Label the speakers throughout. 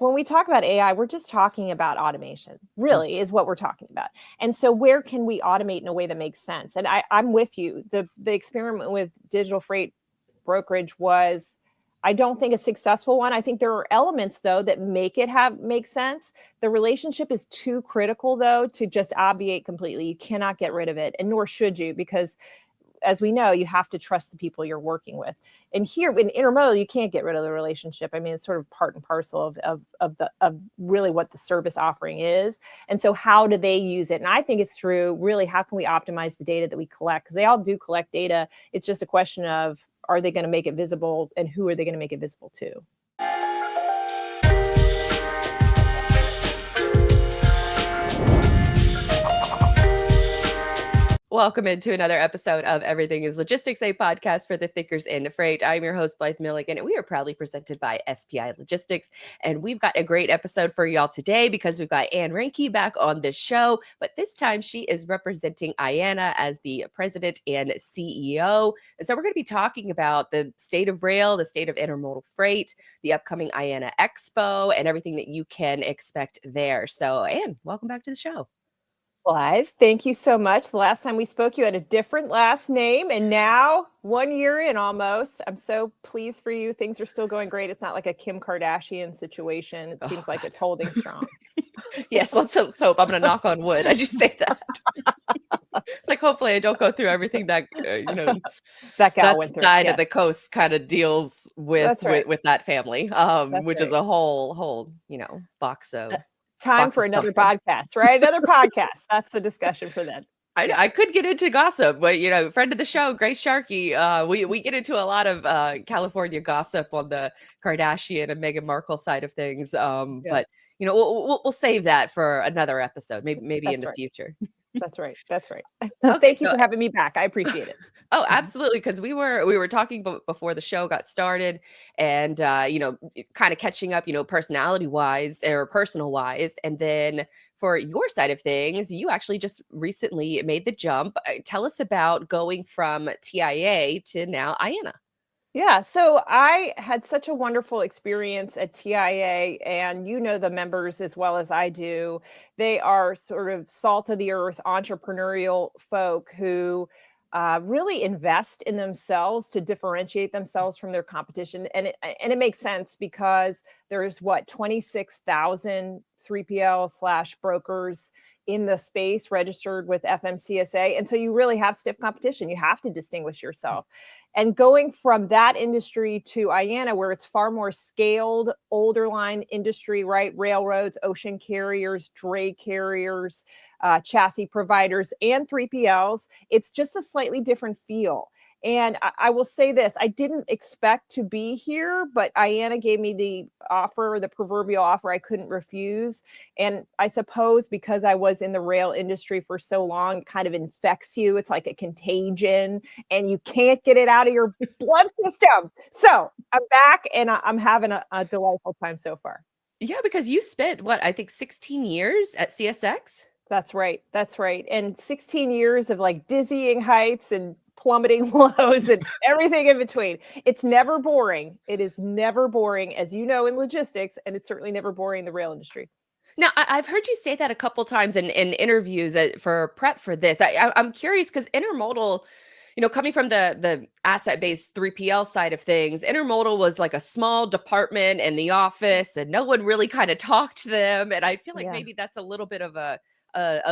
Speaker 1: when we talk about AI, we're just talking about automation, really, is what we're talking about. And so where can we automate in a way that makes sense? And I'm with you. The experiment with digital freight brokerage was, I don't think, a successful one. I think there are elements, though, that make sense. The relationship is too critical, though, to just obviate completely. You cannot get rid of it, and nor should you, because as we know, you have to trust the people you're working with. And here in intermodal, you can't get rid of the relationship. I mean, it's sort of part and parcel of really what the service offering is. And so how do they use it? And I think it's through really, how can we optimize the data that we collect? Because they all do collect data. It's just a question of, are they going to make it visible, and who are they going to make it visible to?
Speaker 2: Welcome into another episode of Everything is Logistics, a podcast for the thinkers in freight. I'm your host, Blythe Milligan, and we are proudly presented by SPI Logistics. And we've got a great episode for y'all today because we've got Reinke back on the show, but this time she is representing IANA as the president and CEO. And so we're going to be talking about the state of rail, the state of intermodal freight, the upcoming IANA Expo, and everything that you can expect there. So, Anne, welcome back to the show.
Speaker 1: Blythe, thank you so much. The last time we spoke, you had a different last name, and now 1 year in almost. I'm so pleased for you. Things are still going great. It's not like a Kim Kardashian situation. It seems like it's holding strong.
Speaker 2: Yes, let's hope. I'm going to knock on wood. I just say that. It's like, hopefully I don't go through everything that,
Speaker 1: that gal went through.
Speaker 2: Side of the coast kind of deals with,
Speaker 1: right.
Speaker 2: with that family, which is a whole, box of...
Speaker 1: Time for another podcast, right? Another podcast. That's the discussion for that.
Speaker 2: I could get into gossip, but friend of the show, Grace Sharkey, we get into a lot of California gossip on the Kardashian and Meghan Markle side of things. But we'll save that for another episode, maybe in the future.
Speaker 1: That's right. Okay, Thank you for having me back. I appreciate it.
Speaker 2: Oh, absolutely. Because we were talking before the show got started, and kind of catching up, personality wise or personal wise, and then for your side of things, you actually just recently made the jump. Tell us about going from TIA to now IANA.
Speaker 1: Yeah, so I had such a wonderful experience at TIA, and the members as well as I do. They are sort of salt of the earth, entrepreneurial folk who really invest in themselves to differentiate themselves from their competition. And it makes sense because there's 26,000 3PL/brokers in the space registered with FMCSA. And so you really have stiff competition. You have to distinguish yourself. And going from that industry to IANA, where it's far more scaled, older line industry, right? Railroads, ocean carriers, dray carriers, chassis providers, and 3PLs, it's just a slightly different feel. And I will say this, I didn't expect to be here, but IANA gave me the offer, the proverbial offer I couldn't refuse. And I suppose because I was in the rail industry for so long, it kind of infects you. It's like a contagion and you can't get it out of your blood system. So I'm back and I'm having a delightful time so far.
Speaker 2: Yeah, because you spent, I think 16 years at CSX?
Speaker 1: That's right. And 16 years of like dizzying heights and plummeting lows and everything in between. It's never boring. It is never boring, as you know, in logistics, and it's certainly never boring in the rail industry.
Speaker 2: Now, I've heard you say that a couple times in interviews for prep for this. I'm curious because intermodal, coming from the asset-based 3PL side of things, intermodal was like a small department in the office and no one really kind of talked to them. And I feel like maybe that's a little bit of a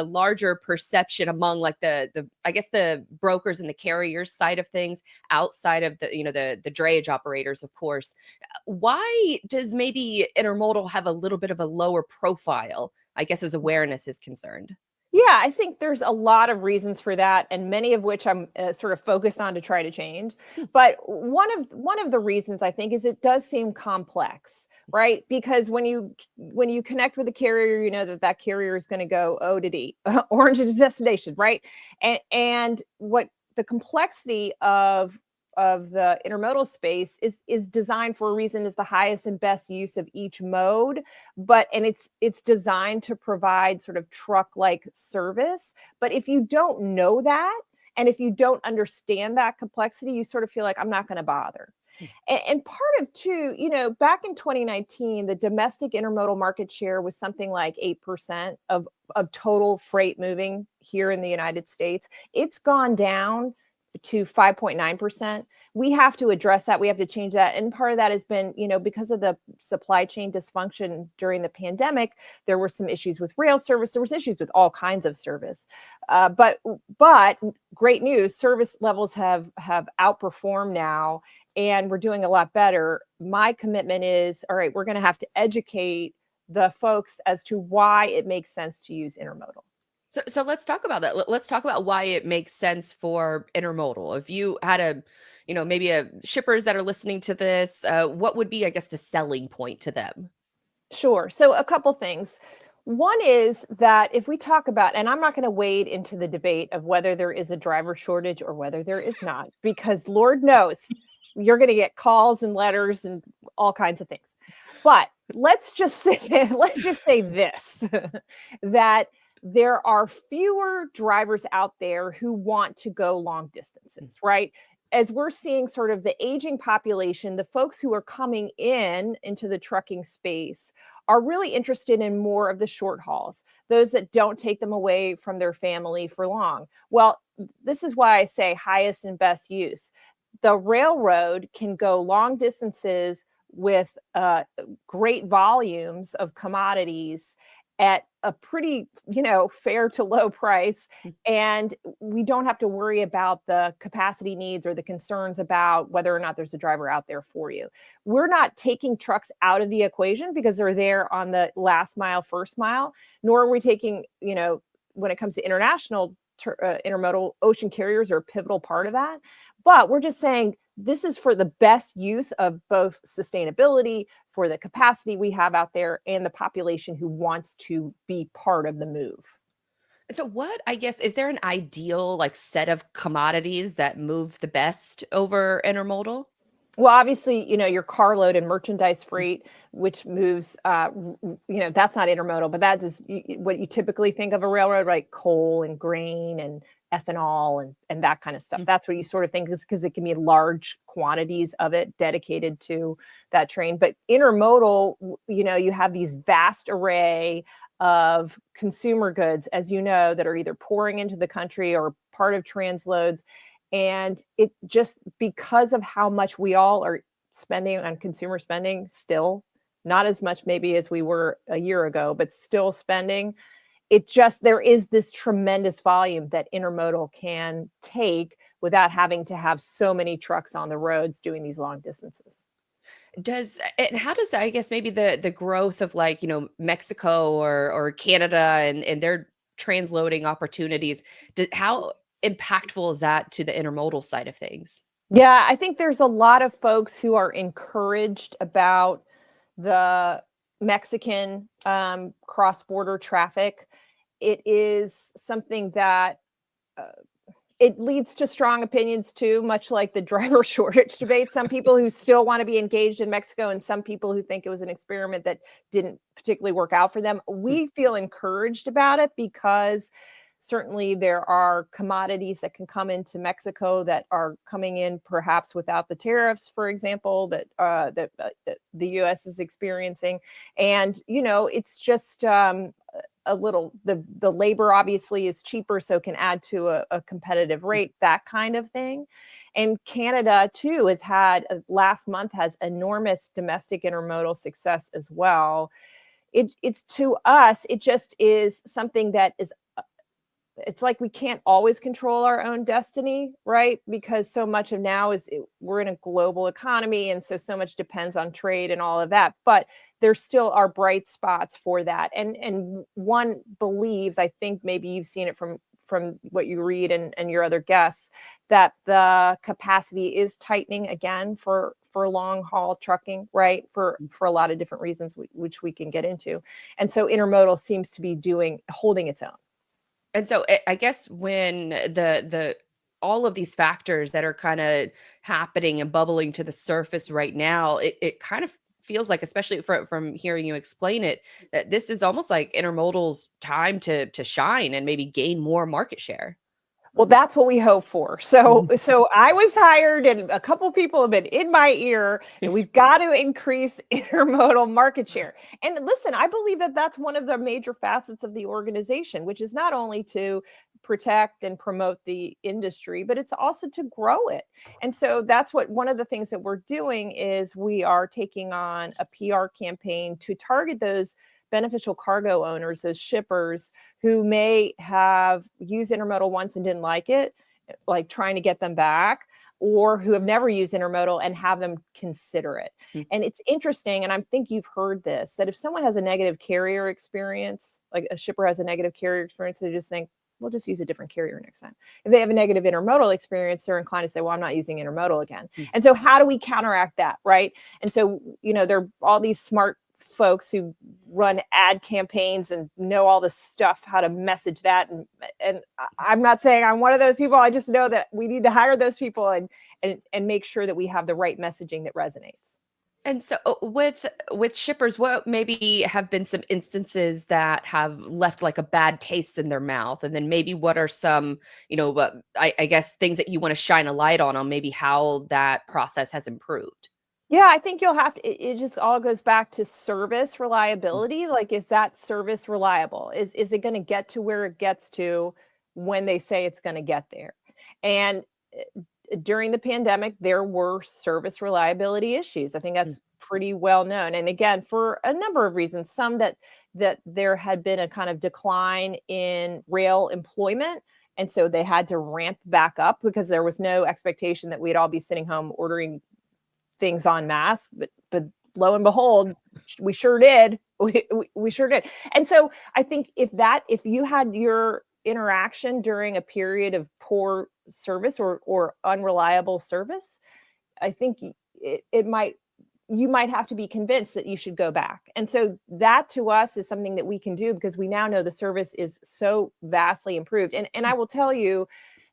Speaker 2: larger perception among like the I guess the brokers and the carriers side of things outside of the drayage operators, of course. Why does maybe intermodal have a little bit of a lower profile, I guess, as awareness is concerned?
Speaker 1: Yeah, I think there's a lot of reasons for that, and many of which I'm sort of focused on to try to change. But one of the reasons I think is it does seem complex, right? Because when you connect with a carrier, you know that carrier is going to go O to D, orange is destination, right? And what the complexity of the intermodal space is designed for a reason, is the highest and best use of each mode, and it's designed to provide sort of truck-like service. But if you don't know that, and if you don't understand that complexity, you sort of feel like, I'm not going to bother. And part of too, back in 2019, the domestic intermodal market share was something like 8% of total freight moving here in the United States. It's gone down to 5.9%. We have to address that. We have to change that. And part of that has been, because of the supply chain dysfunction during the pandemic, there were some issues with rail service. There was issues with all kinds of service. But great news, service levels have outperformed now, and we're doing a lot better. My commitment is, all right, we're going to have to educate the folks as to why it makes sense to use intermodal.
Speaker 2: So let's talk about that. Let's talk about why it makes sense for intermodal. If you had maybe shippers that are listening to this, what would be, I guess, the selling point to them?
Speaker 1: Sure. So a couple things. One is that if we talk about, and I'm not going to wade into the debate of whether there is a driver shortage or whether there is not, because Lord knows you're going to get calls and letters and all kinds of things. But let's just say this, that there are fewer drivers out there who want to go long distances, right? As we're seeing sort of the aging population, the folks who are coming into the trucking space are really interested in more of the short hauls, those that don't take them away from their family for long. Well, this is why I say highest and best use. The railroad can go long distances with great volumes of commodities at a pretty, fair to low price. And we don't have to worry about the capacity needs or the concerns about whether or not there's a driver out there for you. We're not taking trucks out of the equation because they're there on the last mile, first mile, nor are we taking, when it comes to international intermodal, ocean carriers are a pivotal part of that. But we're just saying this is for the best use of both sustainability, for the capacity we have out there, and the population who wants to be part of the move.
Speaker 2: And so I guess, is there an ideal set of commodities that move the best over intermodal?
Speaker 1: Well, obviously, your carload and merchandise freight, which moves, that's not intermodal, but that is what you typically think of a railroad, right? Coal and grain and ethanol and that kind of stuff. That's what you sort of think, is because it can be large quantities of it dedicated to that train. But intermodal, you have these vast array of consumer goods, as you know, that are either pouring into the country or part of transloads. And it just, because of how much we all are spending on consumer spending, still not as much maybe as we were a year ago, but still spending, there is this tremendous volume that intermodal can take without having to have so many trucks on the roads doing these long distances.
Speaker 2: How does, I guess, maybe the growth of Mexico or Canada and their transloading opportunities, how impactful is that to the intermodal side of things?
Speaker 1: Yeah, I think there's a lot of folks who are encouraged about the Mexican cross-border traffic. It is something that it leads to strong opinions too, much like the driver shortage debate. Some people who still want to be engaged in Mexico, and some people who think it was an experiment that didn't particularly work out for them. We feel encouraged about it because certainly there are commodities that can come into Mexico that are coming in perhaps without the tariffs, for example, that the U.S. is experiencing. And, it's just a little, the labor obviously is cheaper, so can add to a competitive rate, that kind of thing. And Canada too last month has enormous domestic intermodal success as well. It's to us, it just is something that is, it's like we can't always control our own destiny, right? Because so much of now we're in a global economy, and so much depends on trade and all of that. But there still are bright spots for that. And one believes, I think maybe you've seen it from what you read and your other guests, that the capacity is tightening again for long haul trucking, right? For a lot of different reasons, which we can get into. And so intermodal seems to be holding its own.
Speaker 2: And so I guess when the all of these factors that are kind of happening and bubbling to the surface right now, it kind of feels like, especially from hearing you explain it, that this is almost like intermodal's time to shine and maybe gain more market share.
Speaker 1: Well, that's what we hope for. So I was hired, and a couple people have been in my ear that we've got to increase intermodal market share. And listen, I believe that that's one of the major facets of the organization, which is not only to protect and promote the industry, but it's also to grow it. And so that's what one of the things that we're doing is we are taking on a PR campaign to target those beneficial cargo owners, those shippers who may have used intermodal once and didn't like it, like trying to get them back, or who have never used intermodal and have them consider it. And it's interesting, and I think you've heard this, that if someone has a negative carrier experience, like a shipper has a negative carrier experience, they just think, we'll just use a different carrier next time. If they have a negative intermodal experience, they're inclined to say, well, I'm not using intermodal again. And so how do we counteract that, right? And so, there are all these smart folks who run ad campaigns and know all this stuff, how to message that. And I'm not saying I'm one of those people. I just know that we need to hire those people and make sure that we have the right messaging that resonates.
Speaker 2: And so with shippers, what maybe have been some instances that have left like a bad taste in their mouth? And then maybe what are some, I guess things that you want to shine a light on maybe how that process has improved?
Speaker 1: Yeah, I think you'll have to, it just all goes back to service reliability. Like, is that service reliable? Is it going to get to where it gets to when they say it's going to get there? And during the pandemic, there were service reliability issues. I think that's pretty well known. And again, for a number of reasons, some that there had been a kind of decline in rail employment. And so they had to ramp back up because there was no expectation that we'd all be sitting home ordering things en masse, but lo and behold, we sure did. We sure did. And so I think if you had your interaction during a period of poor service or unreliable service, I think you might have to be convinced that you should go back. And so that to us is something that we can do because we now know the service is so vastly improved. And I will tell you,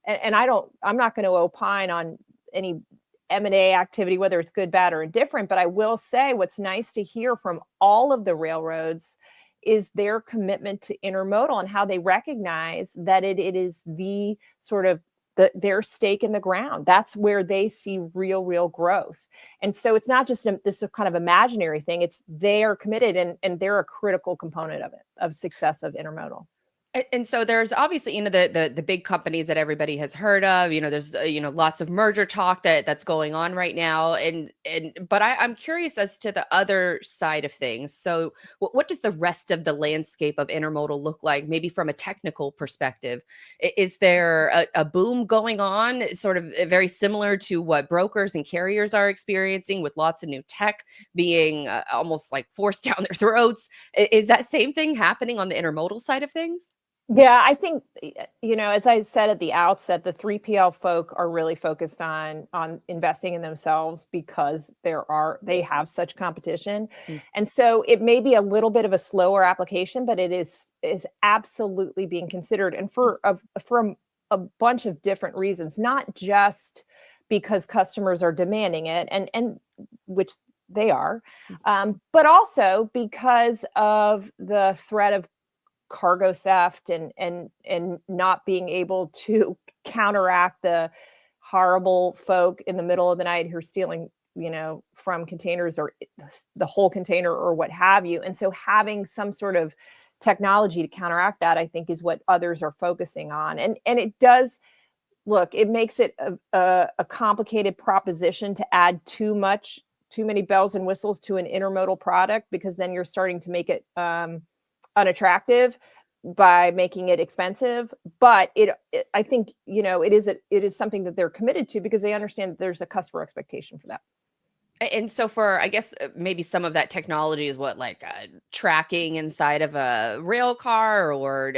Speaker 1: and I'm not going to opine on any M&A activity, whether it's good, bad, or indifferent. But I will say what's nice to hear from all of the railroads is their commitment to intermodal and how they recognize that it is the sort of their stake in the ground. That's where they see real growth. And so it's not just this kind of imaginary thing. It's they are committed and they're a critical component of it, of success of intermodal.
Speaker 2: And so there's obviously, the big companies that everybody has heard of, there's, lots of merger talk that's going on right now. But I'm curious as to the other side of things. So what does the rest of the landscape of intermodal look like, maybe from a technical perspective? Is there a boom going on, sort of very similar to what brokers and carriers are experiencing with lots of new tech being almost like forced down their throats? Is that same thing happening on the intermodal side of things?
Speaker 1: Yeah, I think, as I said at the outset, the 3PL folk are really focused on investing in themselves because they have such competition. And so it may be a little bit of a slower application, but it is absolutely being considered, and for a bunch of different reasons, not just because customers are demanding it, and which they are, but also because of the threat of cargo theft and not being able to counteract the horrible folk in the middle of the night who are stealing, from containers or the whole container or what have you. And so having some sort of technology to counteract that, I think, is what others are focusing on. And it does, look, it makes it a complicated proposition to add too many bells and whistles to an intermodal product, because then you're starting to make it unattractive by making it expensive. But I think, it is something that they're committed to because they understand that there's a customer expectation for that.
Speaker 2: And so for, I guess, maybe some of that technology is what, like tracking inside of a rail car, or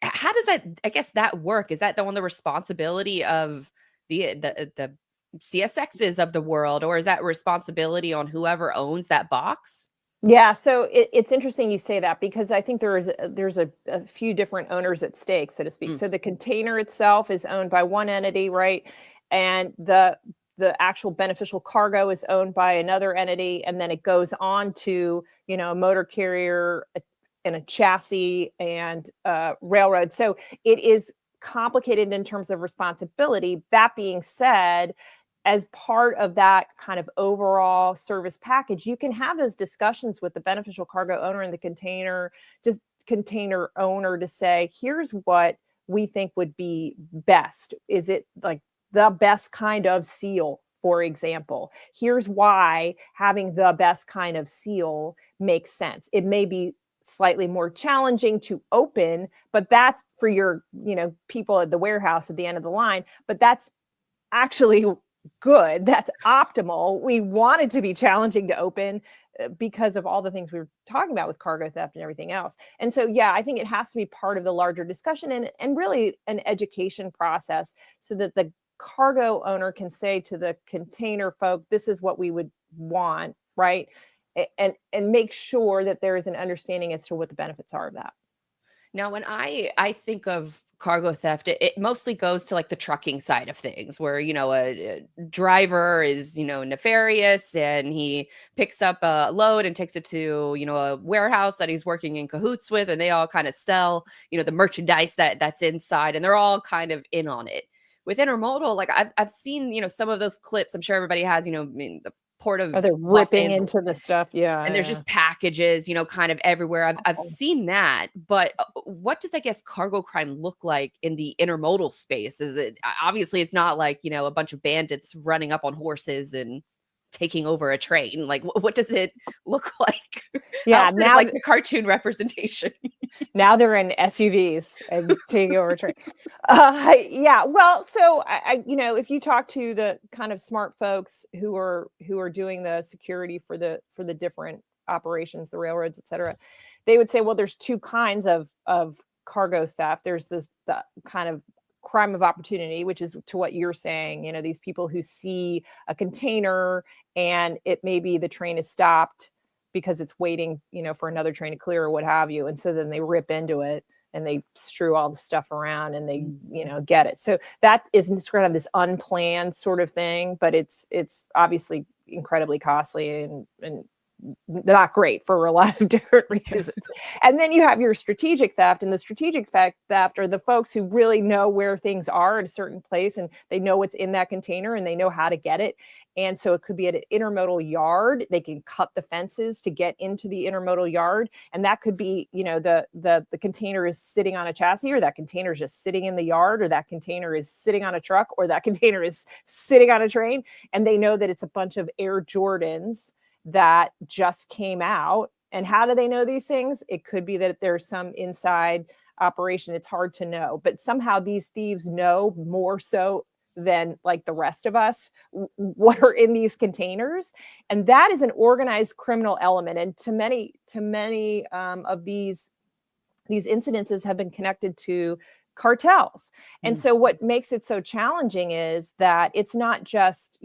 Speaker 2: how does that, I guess, that work? Is that the responsibility of the CSXs of the world, or is that responsibility on whoever owns that box?
Speaker 1: Yeah, so it's interesting you say that, because I think there's a few different owners at stake, so to speak. So the container itself is owned by one entity, right? And the actual beneficial cargo is owned by another entity, and then it goes on to, a motor carrier and a chassis and railroad. So it is complicated in terms of responsibility. That being said, as part of that kind of overall service package, you can have those discussions with the beneficial cargo owner and the container owner to say, here's what we think would be best. Is it like the best kind of seal, for example? Here's why having the best kind of seal makes sense. It may be slightly more challenging to open, but that's for your, people at the warehouse at the end of the line, but that's actually good. That's optimal. We want it to be challenging to open because of all the things we were talking about with cargo theft and everything else. And so, yeah, I think it has to be part of the larger discussion and really an education process so that the cargo owner can say to the container folk, this is what we would want, right? And make sure that there is an understanding as to what the benefits are of that.
Speaker 2: Now, when I think of cargo theft, it mostly goes to like the trucking side of things, where a driver is nefarious and he picks up a load and takes it to a warehouse that he's working in cahoots with, and they all kind of sell the merchandise that's inside, and they're all kind of in on it. With intermodal, like I've seen some of those clips. I'm sure everybody has the port of
Speaker 1: They're
Speaker 2: Los
Speaker 1: ripping
Speaker 2: Angeles.
Speaker 1: into the stuff. Yeah.
Speaker 2: And there's just packages, kind of everywhere. I've
Speaker 1: Awful.
Speaker 2: seen that, but what does, I guess, cargo crime look like in the intermodal space? Is it obviously it's not like, a bunch of bandits running up on horses and taking over a train. Like, what does it look like?
Speaker 1: Yeah,
Speaker 2: Outside of
Speaker 1: now
Speaker 2: like the cartoon representation.
Speaker 1: now they're in SUVs and taking over train. Yeah, well, so if you talk to the kind of smart folks who are doing the security for the different operations, the railroads, et cetera, they would say, well, there's two kinds of cargo theft. There's the kind of crime of opportunity, which is to what you're saying. These people who see a container and it may be the train is stopped because it's waiting, for another train to clear or what have you. And so then they rip into it and they strew all the stuff around and they, get it. So that is sort of this unplanned sort of thing, but it's obviously incredibly costly and not great for a lot of different reasons. And then you have your strategic theft, and the strategic theft are the folks who really know where things are at a certain place and they know what's in that container and they know how to get it. And so it could be at an intermodal yard. They can cut the fences to get into the intermodal yard. And that could be, the container is sitting on a chassis, or that container is just sitting in the yard, or that container is sitting on a truck, or that container is sitting on a train. And they know that it's a bunch of Air Jordans that just came out. And how do they know these things? It could be that there's some inside operation. It's hard to know, but somehow these thieves know more so than like the rest of us what are in these containers. And that is an organized criminal element. And to many of these incidences have been connected to cartels. And so what makes it so challenging is that it's not just,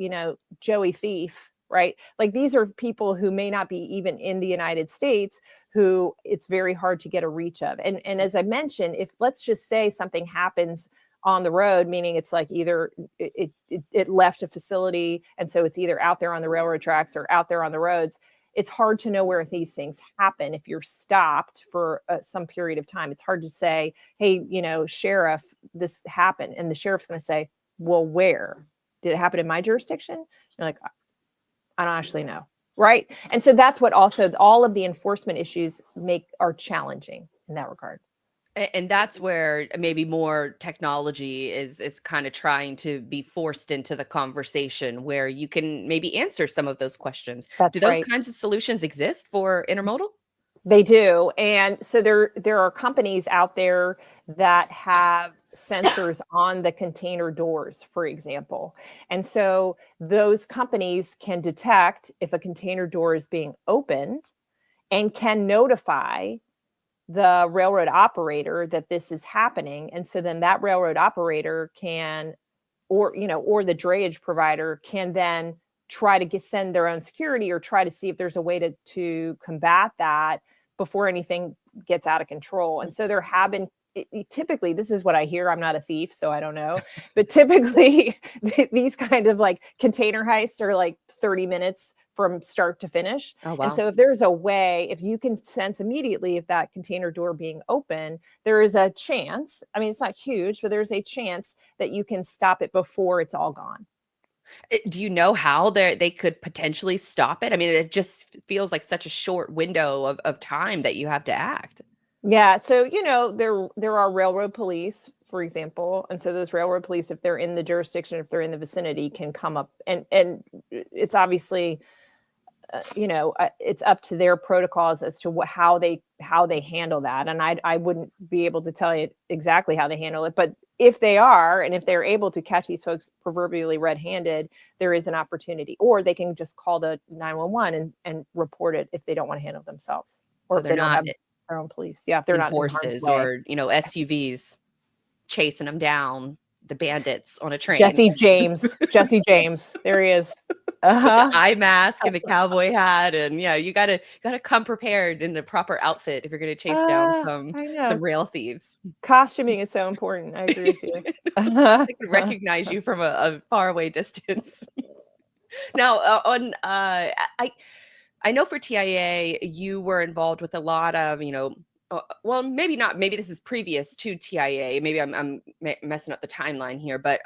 Speaker 1: Joey Thief, right? Like these are people who may not be even in the United States, who it's very hard to get a reach of. And as I mentioned, if let's just say something happens on the road, meaning it's like either it left a facility, and so it's either out there on the railroad tracks or out there on the roads, it's hard to know where these things happen if you're stopped for some period of time. It's hard to say, hey, sheriff, this happened. And the sheriff's going to say, well, where? Did it happen in my jurisdiction? You're like, I don't actually know. Right. And so that's what also all of the enforcement issues are challenging in that regard.
Speaker 2: And that's where maybe more technology is kind of trying to be forced into the conversation, where you can maybe answer some of those questions.
Speaker 1: That's
Speaker 2: Do those
Speaker 1: right.
Speaker 2: kinds of solutions exist for intermodal?
Speaker 1: They do. And so there are companies out there that have sensors on the container doors, for example. And so those companies can detect if a container door is being opened and can notify the railroad operator that this is happening. And so then that railroad operator can, or the drayage provider can then try to send their own security or try to see if there's a way to combat that before anything gets out of control. And so there have been typically, this is what I hear. I'm not a thief, so I don't know. But typically, these kind of like container heists are like 30 minutes from start to finish.
Speaker 2: Oh,
Speaker 1: And
Speaker 2: wow.
Speaker 1: so if there's a way, if you can sense immediately if that container door being open, there is a chance. I mean, it's not huge, but there's a chance that you can stop it before it's all gone.
Speaker 2: Do you know how they could potentially stop it? I mean, it just feels like such a short window of time that you have to act.
Speaker 1: Yeah, so there are railroad police, for example, and so those railroad police, if they're in the jurisdiction, if they're in the vicinity, can come up and it's obviously it's up to their protocols as to how they handle that, and I wouldn't be able to tell you exactly how they handle it, but if they are, and if they're able to catch these folks proverbially red-handed, there is an opportunity, or they can just call the 911 and report it if they don't want to handle it themselves, or
Speaker 2: So
Speaker 1: if
Speaker 2: they're
Speaker 1: they don't
Speaker 2: not
Speaker 1: have their own police. Yeah, if they're
Speaker 2: in
Speaker 1: not in harm's
Speaker 2: horses
Speaker 1: way.
Speaker 2: or, SUVs chasing them down, the bandits on a train.
Speaker 1: Jesse James, there he is.
Speaker 2: With the
Speaker 1: Uh-huh.
Speaker 2: eye mask and the cowboy hat, and yeah, you gotta come prepared in the proper outfit if you're gonna chase down
Speaker 1: I
Speaker 2: some
Speaker 1: know.
Speaker 2: rail thieves.
Speaker 1: Costuming is so important. I agree with you.
Speaker 2: They can recognize you from a faraway distance. Now, I know for TIA, you were involved with a lot of, well, maybe not. Maybe this is previous to TIA. Maybe I'm messing up the timeline here, but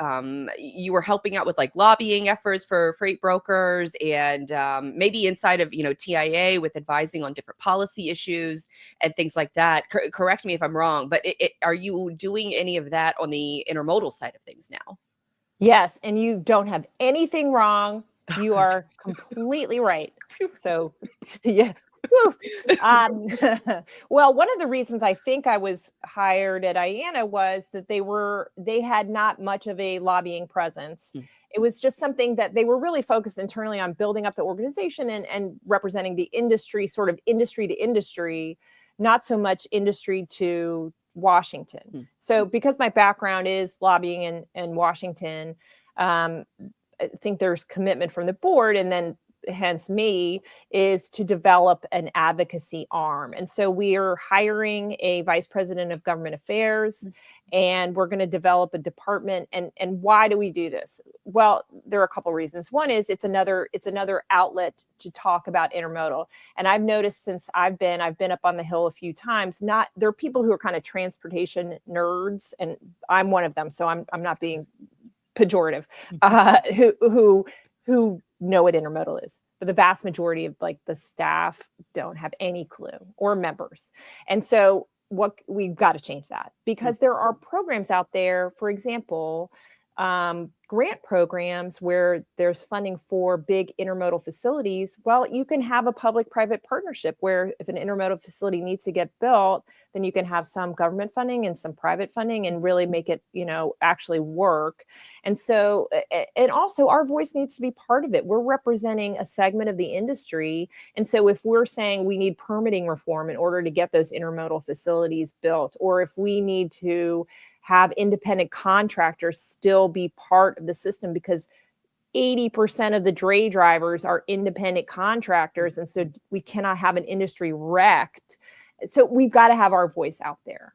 Speaker 2: you were helping out with like lobbying efforts for freight brokers, and maybe inside of TIA with advising on different policy issues and things like that. Correct me if I'm wrong, but are you doing any of that on the intermodal side of things now?
Speaker 1: Yes, and you don't have anything wrong.
Speaker 2: Oh,
Speaker 1: You
Speaker 2: good.
Speaker 1: are completely right. So, yeah. Whew. Um, well, one of the reasons I think I was hired at IANA was that they had not much of a lobbying presence.
Speaker 2: Mm.
Speaker 1: It was just something that they were really focused internally on building up the organization and representing the industry, sort of industry to industry, not so much industry to Washington.
Speaker 2: Mm.
Speaker 1: So because my background is lobbying in Washington, um, I think there's commitment from the board, and then hence me, is to develop an advocacy arm. And so we are hiring a vice president of government affairs, and we're going to develop a department. And why do we do this? Well, there are a couple reasons. One is it's another outlet to talk about intermodal. And I've noticed since I've been up on the Hill a few times, there are people who are kind of transportation nerds, and I'm one of them. So I'm not being pejorative, who know what intermodal is, but the vast majority of like the staff don't have any clue, or members. And so what we've got to change that, because there are programs out there, for example, grant programs where there's funding for big intermodal facilities. Well, you can have a public-private partnership where if an intermodal facility needs to get built, then you can have some government funding and some private funding and really make it, actually work. And so, and also our voice needs to be part of it. We're representing a segment of the industry. And so if we're saying we need permitting reform in order to get those intermodal facilities built, or if we need to have independent contractors still be part of the system, because 80% of the dray drivers are independent contractors. And so we cannot have an industry wrecked. So we've got to have our voice out there.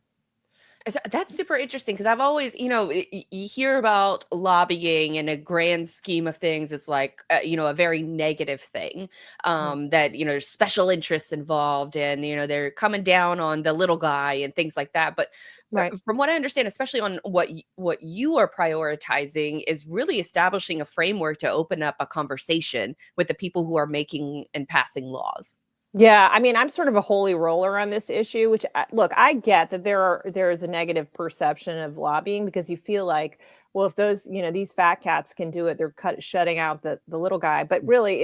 Speaker 2: That's super interesting because I've always, you hear about lobbying in a grand scheme of things. It's like, a very negative thing, that, there's special interests involved, and, they're coming down on the little guy and things like that. But
Speaker 1: Right.
Speaker 2: from what I understand, especially on what you are prioritizing, is really establishing a framework to open up a conversation with the people who are making and passing laws.
Speaker 1: Yeah, I mean, I'm sort of a holy roller on this issue, which look, I get that there is a negative perception of lobbying, because you feel like, well, if those, these fat cats can do it, they're shutting out the little guy. But really,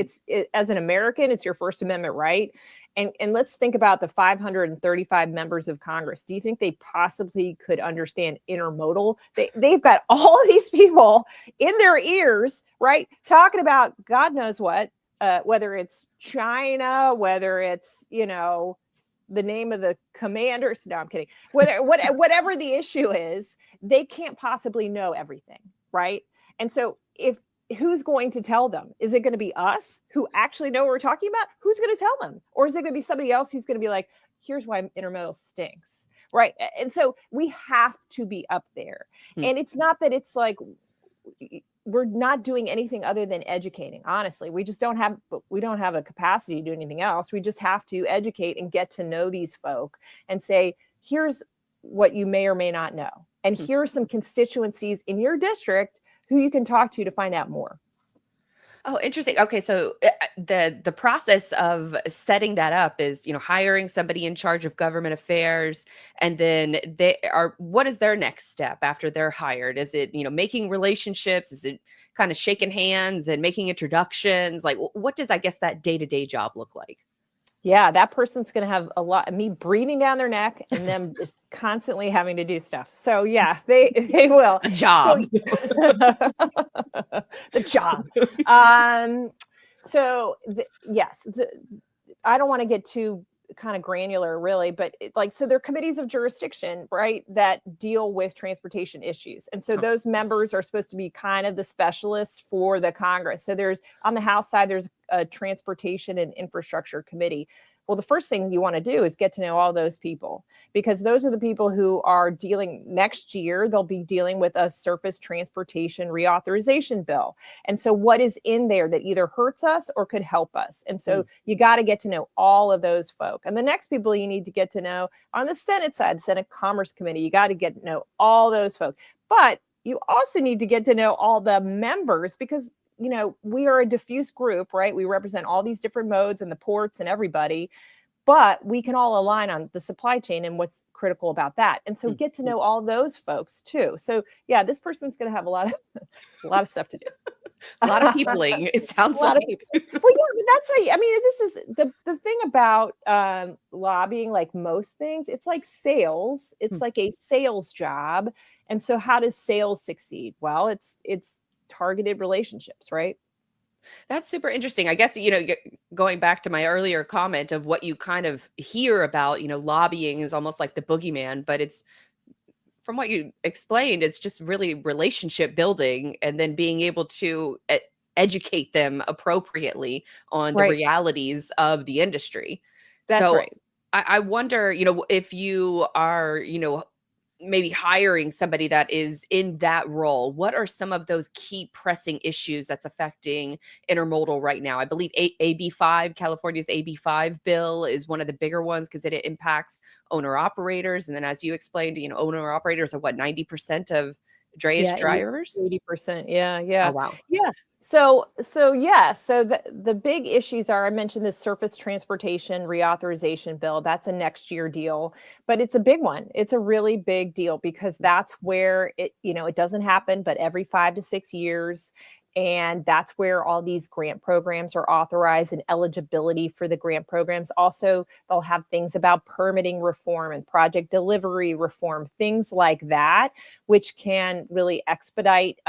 Speaker 1: as an American, it's your First Amendment right. And let's think about the 535 members of Congress. Do you think they possibly could understand intermodal? They've got all of these people in their ears, right, talking about God knows what. Whether it's China, whether it's, the name of the commanders. No, I'm kidding. Whatever the issue is, they can't possibly know everything, right? And so who's going to tell them? Is it going to be us who actually know what we're talking about? Who's going to tell them? Or is it going to be somebody else who's going to be like, here's why intermodal stinks, right? And so we have to be up there.
Speaker 2: Hmm.
Speaker 1: And it's not that it's like we're not doing anything other than educating. Honestly, we don't have a capacity to do anything else. We just have to educate and get to know these folk and say, here's what you may or may not know, and here are some constituencies in your district who you can talk to find out more.
Speaker 2: Oh, interesting. Okay, so the process of setting that up is, hiring somebody in charge of government affairs, and then what is their next step after they're hired? Is it, making relationships? Is it kind of shaking hands and making introductions? Like, what does, I guess, that day-to-day job look like?
Speaker 1: Yeah, that person's going to have a lot of me breathing down their neck and them just constantly having to do stuff. So yeah, they will.
Speaker 2: A job.
Speaker 1: So, the job. Yes, I don't want to get too kind of granular really, but so there are committees of jurisdiction, right, that deal with transportation issues. And so those members are supposed to be kind of the specialists for the Congress. So there's on the House side, there's a transportation and infrastructure committee. Well, the first thing you want to do is get to know all those people, because those are the people who are dealing next year. They'll be dealing with a surface transportation reauthorization bill. And so what is in there that either hurts us or could help us? And so you got to get to know all of those folk. And the next people you need to get to know on the Senate side, Senate Commerce Committee, you got to get to know all those folk. But you also need to get to know all the members, because we are a diffuse group, right? We represent all these different modes and the ports and everybody, but we can all align on the supply chain and what's critical about that. And so get to know all those folks too. So yeah, this person's going to have a lot of stuff to do.
Speaker 2: A lot of peopling, it sounds like.
Speaker 1: Well, yeah, but that's how this is the thing about lobbying, like most things, it's like sales. It's like a sales job. And so how does sales succeed? Well, it's targeted relationships, right?
Speaker 2: That's super interesting. I guess, going back to my earlier comment of what you kind of hear about, lobbying is almost like the boogeyman, but it's, from what you explained, it's just really relationship building and then being able to educate them appropriately on the realities of the industry.
Speaker 1: That's
Speaker 2: So
Speaker 1: right.
Speaker 2: I wonder, if you are, maybe hiring somebody that is in that role, what are some of those key pressing issues that's affecting intermodal right now? I believe AB5, California's AB5 bill is one of the bigger ones because it impacts owner operators. And then, as you explained, owner operators are what, 90% of drayage drivers?
Speaker 1: 80%. Yeah.
Speaker 2: Oh, wow.
Speaker 1: Yeah. So the big issues are, I mentioned this surface transportation reauthorization bill. That's a next year deal, but it's a big one. It's a really big deal because that's where it doesn't happen, but every 5 to 6 years. And that's where all these grant programs are authorized and eligibility for the grant programs. Also, they'll have things about permitting reform and project delivery reform, things like that, which can really expedite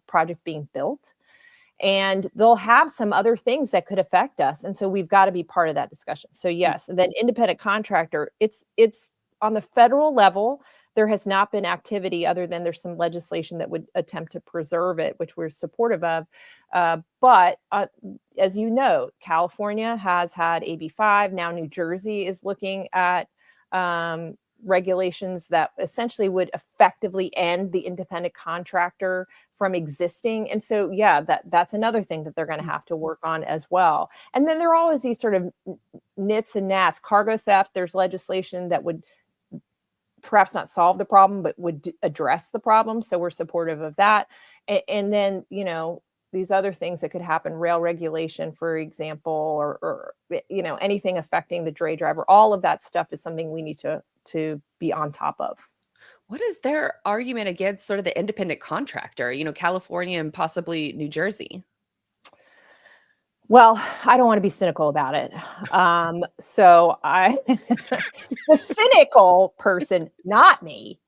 Speaker 1: projects being built. And they'll have some other things that could affect us. And so we've got to be part of that discussion. So yes, then independent contractor, it's on the federal level, there has not been activity other than there's some legislation that would attempt to preserve it, which we're supportive of. But as you know, California has had AB5. Now New Jersey is looking at regulations that essentially would effectively end the independent contractor from existing. And so, yeah, that's another thing that they're going to have to work on as well. And then there are always these sort of nits and gnats. Cargo theft, there's legislation that would perhaps not solve the problem, but would address the problem. So we're supportive of that. And then, these other things that could happen, rail regulation, for example, or anything affecting the dray driver, all of that stuff is something we need to be on top of.
Speaker 2: What is their argument against sort of the independent contractor, California and possibly New Jersey?
Speaker 1: Well, I don't want to be cynical about it. The cynical person, not me,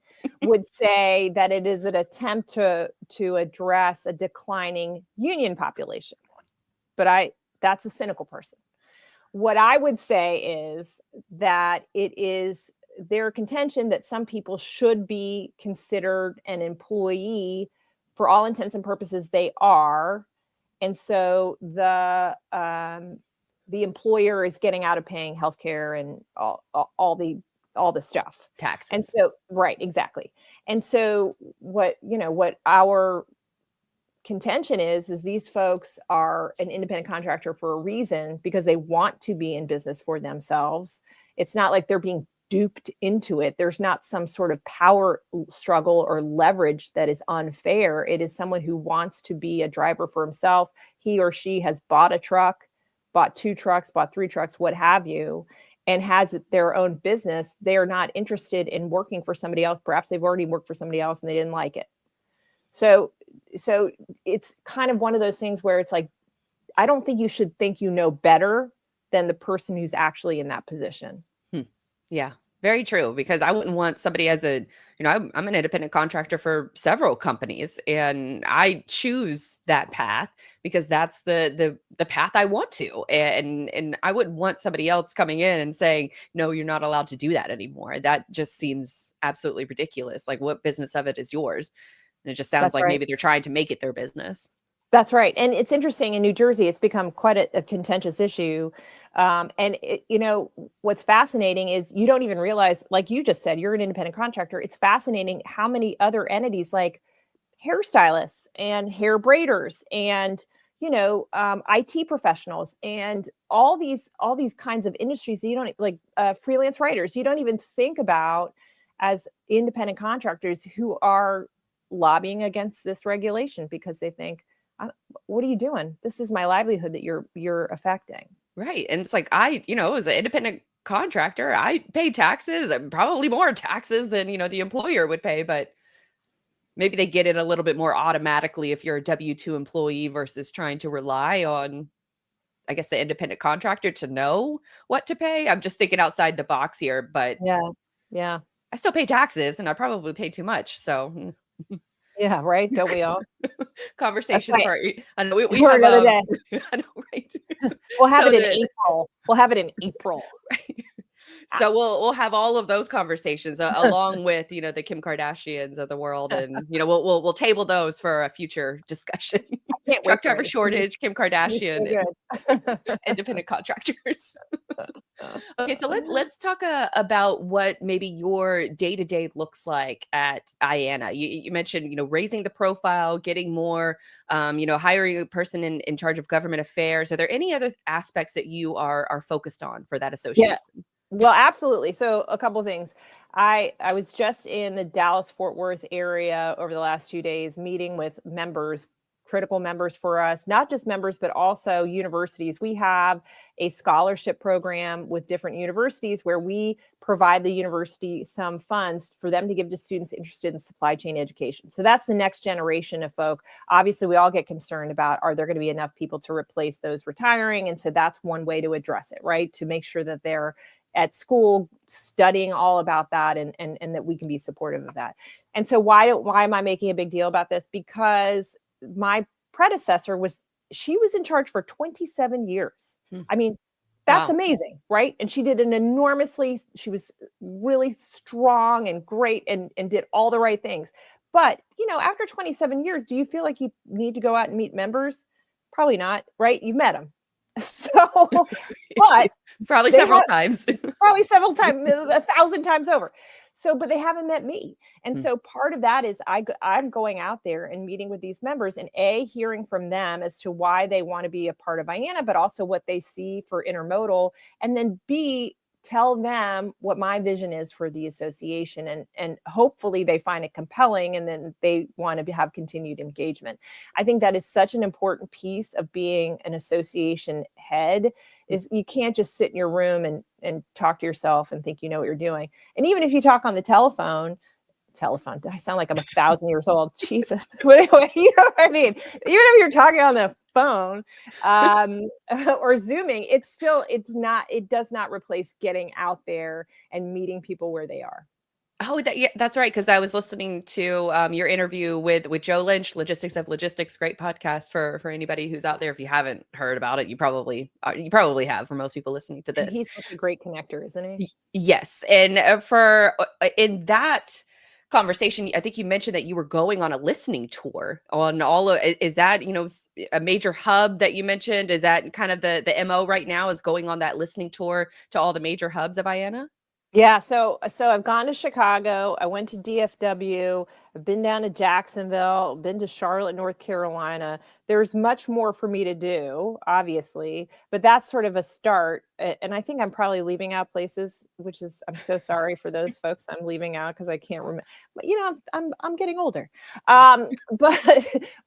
Speaker 1: would say that it is an attempt to address a declining union population. But that's a cynical person. What I would say is that it is their contention that some people should be considered an employee. For all intents and purposes, they are. And so the employer is getting out of paying healthcare and all the stuff. And
Speaker 2: Taxes.
Speaker 1: so, right, exactly. And so what our contention is these folks are an independent contractor for a reason, because they want to be in business for themselves. It's not like they're being duped into it. There's not some sort of power struggle or leverage that is unfair. It is someone who wants to be a driver for himself. He or she has bought a truck, bought 2 trucks, bought 3 trucks, what have you, and has their own business. They are not interested in working for somebody else. Perhaps they've already worked for somebody else and they didn't like it. So it's kind of one of those things where it's like, I don't think you should think you know better than the person who's actually in that position.
Speaker 2: Yeah, very true. Because I wouldn't want somebody as I'm an independent contractor for several companies, and I choose that path because that's the path I want to. And I wouldn't want somebody else coming in and saying, no, you're not allowed to do that anymore. That just seems absolutely ridiculous. Like, what business of it is yours? And it just sounds
Speaker 1: That's
Speaker 2: like
Speaker 1: right.
Speaker 2: maybe they're trying to make it their business.
Speaker 1: That's right. And it's interesting, in New Jersey, it's become quite a contentious issue. What's fascinating is you don't even realize, like you just said, you're an independent contractor. It's fascinating how many other entities, like hairstylists and hair braiders and, IT professionals and all these kinds of industries that you don't like, freelance writers, you don't even think about as independent contractors who are lobbying against this regulation because they think, what are you doing? This is my livelihood that you're affecting.
Speaker 2: Right. And it's like, as an independent contractor, I pay taxes, and probably more taxes than, the employer would pay, but maybe they get it a little bit more automatically if you're a W-2 employee versus trying to rely on, I guess, the independent contractor to know what to pay. I'm just thinking outside the box here, but
Speaker 1: Yeah. Yeah.
Speaker 2: I still pay taxes and I probably pay too much. So
Speaker 1: Yeah. Right. Don't we all? That's
Speaker 2: conversation
Speaker 1: right.
Speaker 2: for, I know we
Speaker 1: For
Speaker 2: have,
Speaker 1: another day.
Speaker 2: I know, right.
Speaker 1: We'll have
Speaker 2: So
Speaker 1: it in
Speaker 2: the,
Speaker 1: April. We'll have it in April.
Speaker 2: right. So we'll have all of those conversations along with, the Kim Kardashians of the world, and we'll table those for a future discussion.
Speaker 1: I can't
Speaker 2: Truck
Speaker 1: wait for
Speaker 2: driver
Speaker 1: it. It's
Speaker 2: shortage, Kim
Speaker 1: gonna be
Speaker 2: Kardashian, and
Speaker 1: so good.
Speaker 2: independent contractors. Okay, so let's talk about what maybe your day to day looks like at IANA. You mentioned raising the profile, getting more, hiring a person in charge of government affairs. Are there any other aspects that you are focused on for that association?
Speaker 1: Yeah. Well, absolutely. So a couple of things. I was just in the Dallas Fort Worth area over the last 2 days, meeting with members, critical members for us, not just members, but also universities. We have a scholarship program with different universities where we provide the university some funds for them to give to students interested in supply chain education. So that's the next generation of folk. Obviously, we all get concerned about, are there going to be enough people to replace those retiring? And so that's one way to address it, right? To make sure that they're at school studying all about that, and that we can be supportive of that. And so why am I making a big deal about this? Because my predecessor she was in charge for 27 years. I mean, that's
Speaker 2: Wow.
Speaker 1: amazing, right? And she was really strong and great and did all the right things. But, after 27 years, do you feel like you need to go out and meet members? Probably not, right? You've met them. So, but
Speaker 2: Probably
Speaker 1: they
Speaker 2: several
Speaker 1: have
Speaker 2: times.
Speaker 1: probably several times, 1,000 times over. So, but they haven't met me. And
Speaker 2: Hmm.
Speaker 1: so part of that is I'm going out there and meeting with these members, and hearing from them as to why they want to be a part of IANA, but also what they see for intermodal. And then B, tell them what my vision is for the association. And hopefully they find it compelling, and then they want to have continued engagement. I think that is such an important piece of being an association head, is you can't just sit in your room and talk to yourself and think you know what you're doing. And even if you talk on the telephone, I sound like I'm 1,000 years old. Jesus. But anyway, you know what I mean? Even if you're talking on the phone, or Zooming, it does not replace getting out there and meeting people where they are.
Speaker 2: Oh, yeah, that's right. Because I was listening to your interview with Joe Lynch, Logistics of Logistics, great podcast for anybody who's out there. If you haven't heard about it, you probably have. For most people listening to
Speaker 1: And
Speaker 2: this,
Speaker 1: he's such a great connector, isn't he?
Speaker 2: Yes, and for in that conversation, I think you mentioned that you were going on a listening tour on all of, is that, a major hub that you mentioned? Is that kind of the MO right now, is going on that listening tour to all the major hubs of IANA?
Speaker 1: Yeah, so I've gone to Chicago, I went to DFW, I've been down to Jacksonville, been to Charlotte, North Carolina. There's much more for me to do, obviously, but that's sort of a start. And I think I'm probably leaving out places, which is, I'm so sorry for those folks I'm leaving out because I can't remember. But I'm getting older. But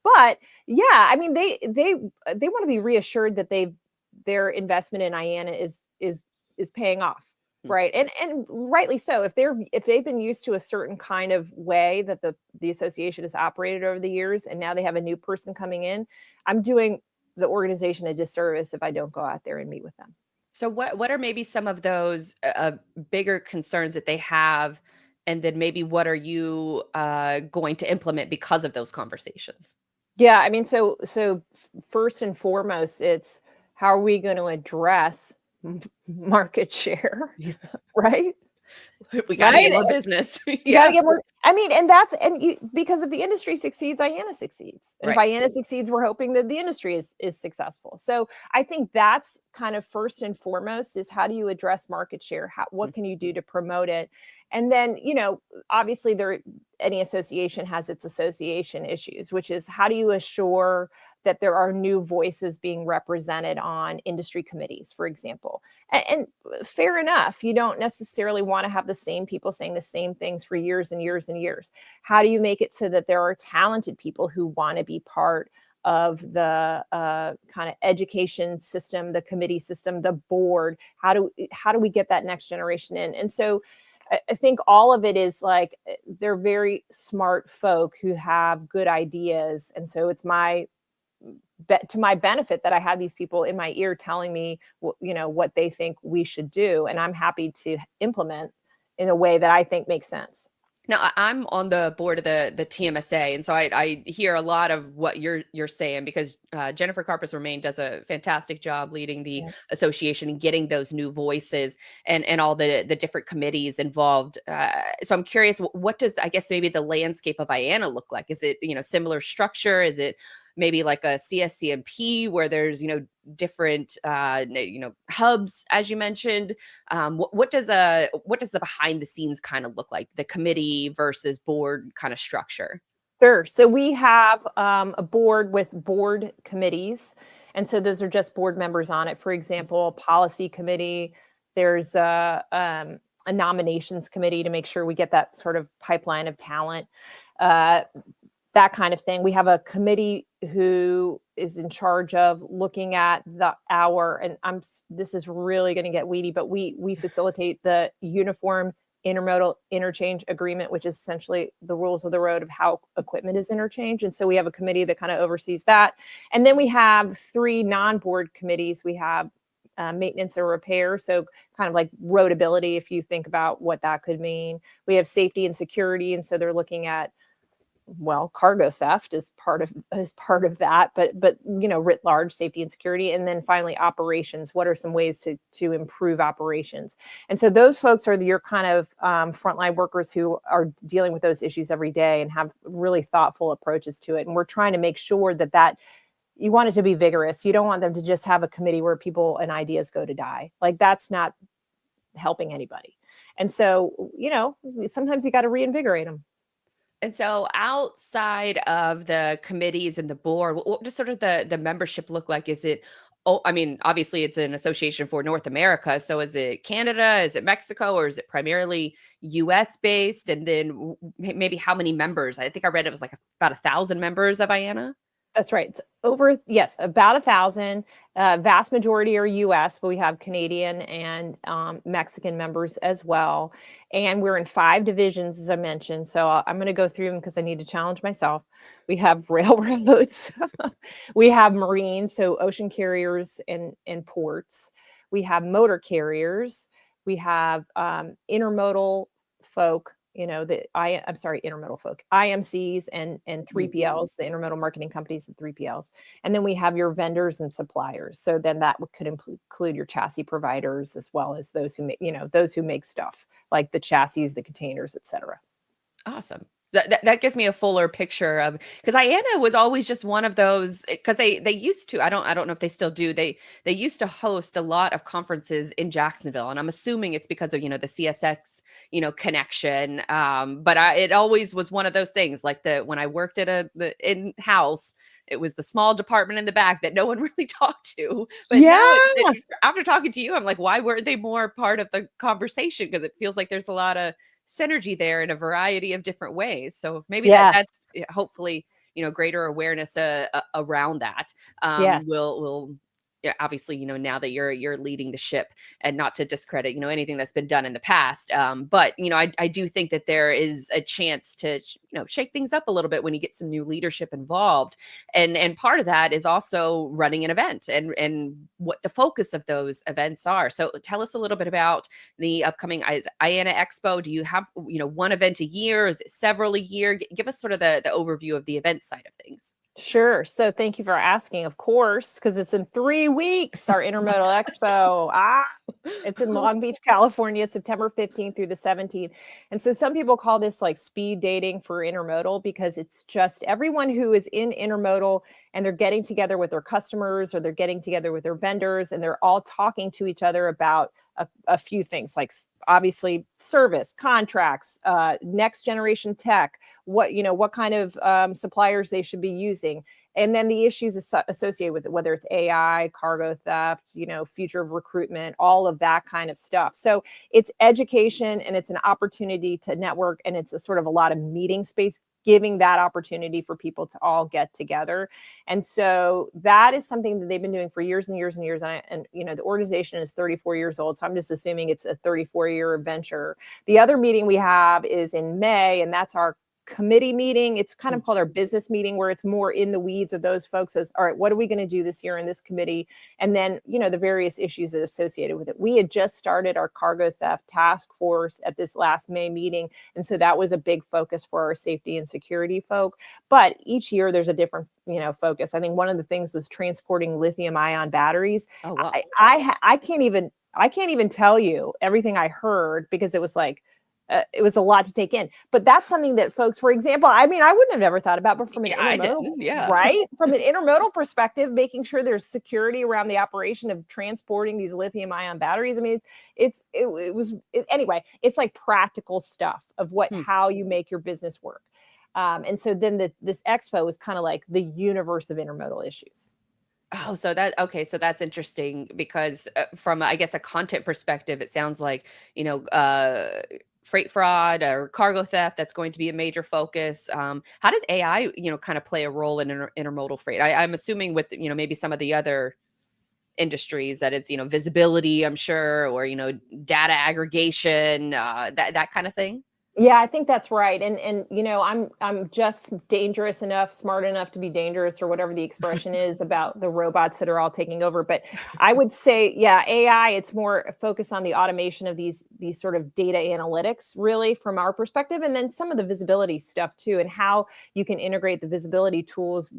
Speaker 1: but yeah, I mean they want to be reassured that their investment in IANA is paying off. Right. And rightly so. If they've been used to a certain kind of way that the association has operated over the years, and now they have a new person coming in, I'm doing the organization a disservice if I don't go out there and meet with them.
Speaker 2: So what are maybe some of those bigger concerns that they have, and then maybe what are you going to implement because of those conversations?
Speaker 1: Yeah, I mean, first and foremost, it's how are we going to address market share,
Speaker 2: Yeah.
Speaker 1: right?
Speaker 2: We got to
Speaker 1: Right?
Speaker 2: get more business.
Speaker 1: You gotta
Speaker 2: Yeah.
Speaker 1: get more. I mean, and you, because if the industry succeeds, IANA succeeds. And if
Speaker 2: Right.
Speaker 1: IANA succeeds, we're hoping that the industry is successful. So I think that's kind of first and foremost is how do you address market share? What can you do to promote it? And then, obviously any association has its association issues, which is how do you assure that there are new voices being represented on industry committees, for example. And fair enough, you don't necessarily want to have the same people saying the same things for years and years and years. How do you make it so that there are talented people who want to be part of the kind of education system, the committee system, the board? How do we get that next generation in? And so I think all of it is like they're very smart folk who have good ideas. And so it's to my benefit that I have these people in my ear telling me, what they think we should do, and I'm happy to implement in a way that I think makes sense.
Speaker 2: Now I'm on the board of the TMSA, and so I hear a lot of what you're saying, because Jennifer Carpus Remain does a fantastic job leading the
Speaker 1: Yeah.
Speaker 2: association and getting those new voices and all the different committees involved. So I'm curious, what does, I guess, maybe the landscape of IANA look like? Is it similar structure? Is it maybe like a CSCMP where there's different hubs, as you mentioned? What does the behind the scenes kind of look like, the committee versus board kind of structure?
Speaker 1: Sure. So we have a board with board committees. And so those are just board members on it. For example, policy committee, there's a nominations committee to make sure we get that sort of pipeline of talent, that kind of thing. We have a committee who is in charge of looking at this is really going to get weedy, but we facilitate the uniform intermodal interchange agreement, which is essentially the rules of the road of how equipment is interchanged. And so we have a committee that kind of oversees that. And then we have 3 non-board committees. We have maintenance or repair, so kind of like roadability, if you think about what that could mean. We have safety and security, and so they're looking at, well, cargo theft is part of that, but writ large, safety and security. And then finally operations, what are some ways to improve operations? And so those folks are your kind of frontline workers who are dealing with those issues every day and have really thoughtful approaches to it. And we're trying to make sure that you want it to be vigorous. You don't want them to just have a committee where people and ideas go to die. Like, that's not helping anybody. And so sometimes you got to reinvigorate them.
Speaker 2: And so outside of the committees and the board, what does sort of the membership look like? Is it, oh, I mean, obviously it's an association for North America. So is it Canada? Is it Mexico? Or is it primarily US based? And then maybe how many members? I think I read it was like about 1,000 members of IANA.
Speaker 1: That's right. It's yes, about 1,000. Vast majority are U.S., but we have Canadian and Mexican members as well. And we're in 5 divisions, as I mentioned. So I'm going to go through them because I need to challenge myself. We have railroads. We have marine, so ocean carriers and ports. We have motor carriers. We have intermodal folk. Intermodal folk, IMCs and 3PLs, the intermodal marketing companies and 3PLs. And then we have your vendors and suppliers. So then that could include your chassis providers, as well as those who make stuff like the chassis, the containers, et cetera.
Speaker 2: Awesome. That gives me a fuller picture of, because IANA was always just one of those, because they used to, I don't know if they still do, they used to host a lot of conferences in Jacksonville, and I'm assuming it's because of the CSX connection, but it always was one of those things, like the when I worked at the in house, it was the small department in the back that no one really talked to. But now
Speaker 1: Yeah.
Speaker 2: after talking to you, I'm like, why weren't they more part of the conversation? Because it feels like there's a lot of synergy there in a variety of different ways. So maybe
Speaker 1: Yes.
Speaker 2: that's hopefully greater awareness around that
Speaker 1: Yes.
Speaker 2: will yeah, obviously now that you're leading the ship, and not to discredit anything that's been done in the past, but I do think that there is a chance to shake things up a little bit when you get some new leadership involved, and part of that is also running an event and what the focus of those events are. So tell us a little bit about the upcoming IANA Expo. Do you have, one event a year? Is it several a year? Give us sort of the overview of the event side of things.
Speaker 1: Sure. So thank you for asking, of course, because it's in 3 weeks, our Intermodal Expo. It's in Long Beach, California, September 15th through the 17th. And so some people call this like speed dating for intermodal, because it's just everyone who is in intermodal and they're getting together with their customers, or they're getting together with their vendors, and they're all talking to each other about a few things, like obviously service, contracts, next generation tech, what kind of suppliers they should be using, and then the issues associated with it, whether it's AI, cargo theft, future of recruitment, all of that kind of stuff. So it's education, and it's an opportunity to network, and it's a sort of a lot of meeting space, giving that opportunity for people to all get together. And so that is something that they've been doing for years and years and years. And the organization is 34 years old, so I'm just assuming it's a 34-year venture. The other meeting we have is in May, and that's our committee meeting. It's kind of called our business meeting, where it's more in the weeds of those folks as, all right, what are we going to do this year in this committee? And then, the various issues that are associated with it. We had just started our cargo theft task force at this last May meeting. And so that was a big focus for our safety and security folk. But each year there's a different, focus. I think one of the things was transporting lithium ion batteries.
Speaker 2: Oh, wow.
Speaker 1: I can't even tell you everything I heard, because it was like, it was a lot to take in. But that's something that folks, for example, I wouldn't have ever thought about, but from an
Speaker 2: Yeah, I
Speaker 1: intermodal,
Speaker 2: didn't. Yeah.
Speaker 1: right? From an intermodal perspective, making sure there's security around the operation of transporting these lithium ion batteries. I mean, anyway, it's like practical stuff of how you make your business work. And so then this expo is kind of like the universe of intermodal issues.
Speaker 2: Oh, so that's interesting, because from, I guess, a content perspective, it sounds like, freight fraud or cargo theft, that's going to be a major focus. How does AI, kind of play a role in intermodal freight? I'm assuming with, maybe some of the other industries that it's, visibility, I'm sure, or, data aggregation, that kind of thing.
Speaker 1: Yeah, I think that's right. And I'm just dangerous enough, smart enough to be dangerous, or whatever the expression is, about the robots that are all taking over. But I would say, yeah, AI, it's more focused on the automation of these sort of data analytics, really, from our perspective, and then some of the visibility stuff too, and how you can integrate the visibility tools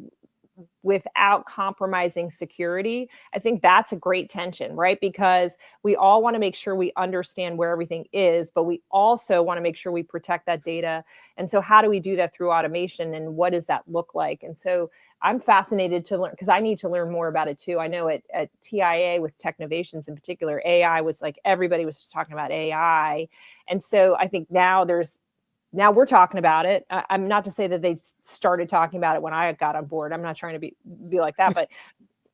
Speaker 1: without compromising security. I think that's a great tension, right? Because we all want to make sure we understand where everything is, but we also want to make sure we protect that data. And so how do we do that through automation, and what does that look like? And so I'm fascinated to learn, because I need to learn more about it too. I know at TIA with Technovations in particular, AI was like, everybody was just talking about AI. And so I think now we're talking about it. I'm not to say that they started talking about it when I got on board. I'm not trying to be like that, but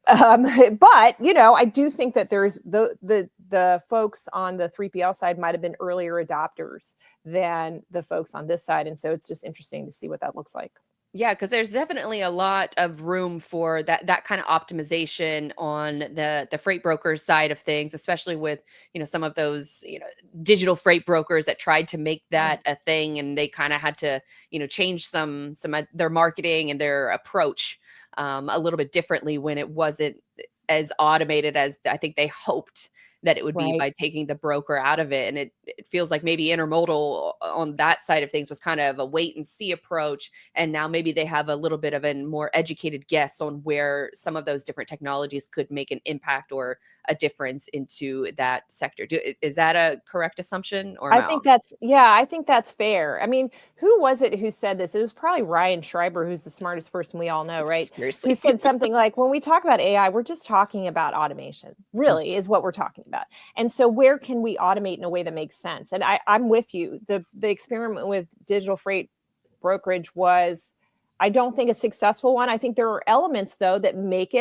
Speaker 1: I do think that there's the folks on the 3PL side might have been earlier adopters than the folks on this side, and so it's just interesting to see what that looks like.
Speaker 2: Yeah, because there's definitely a lot of room for that kind of optimization on the freight broker side of things, especially with some of those digital freight brokers that tried to make that a thing, and they kind of had to change some of their marketing and their approach a little bit differently when it wasn't as automated as I think they hoped that it would be
Speaker 1: Right.
Speaker 2: by taking the broker out of it. And it feels like maybe intermodal on that side of things was kind of a wait and see approach. And now maybe they have a little bit of a more educated guess on where some of those different technologies could make an impact or a difference into that sector. Is that a correct assumption or am I off?
Speaker 1: I think that's fair. I mean, who was it who said this? It was probably Ryan Schreiber, who's the smartest person we all know, right? Who
Speaker 2: Seriously.
Speaker 1: said something like, when we talk about AI, we're just talking about automation, really, is what we're talking about. And so, where can we automate in a way that makes sense? And I'm with you. The experiment with digital freight brokerage was, I don't think, a successful one. I think there are elements though that make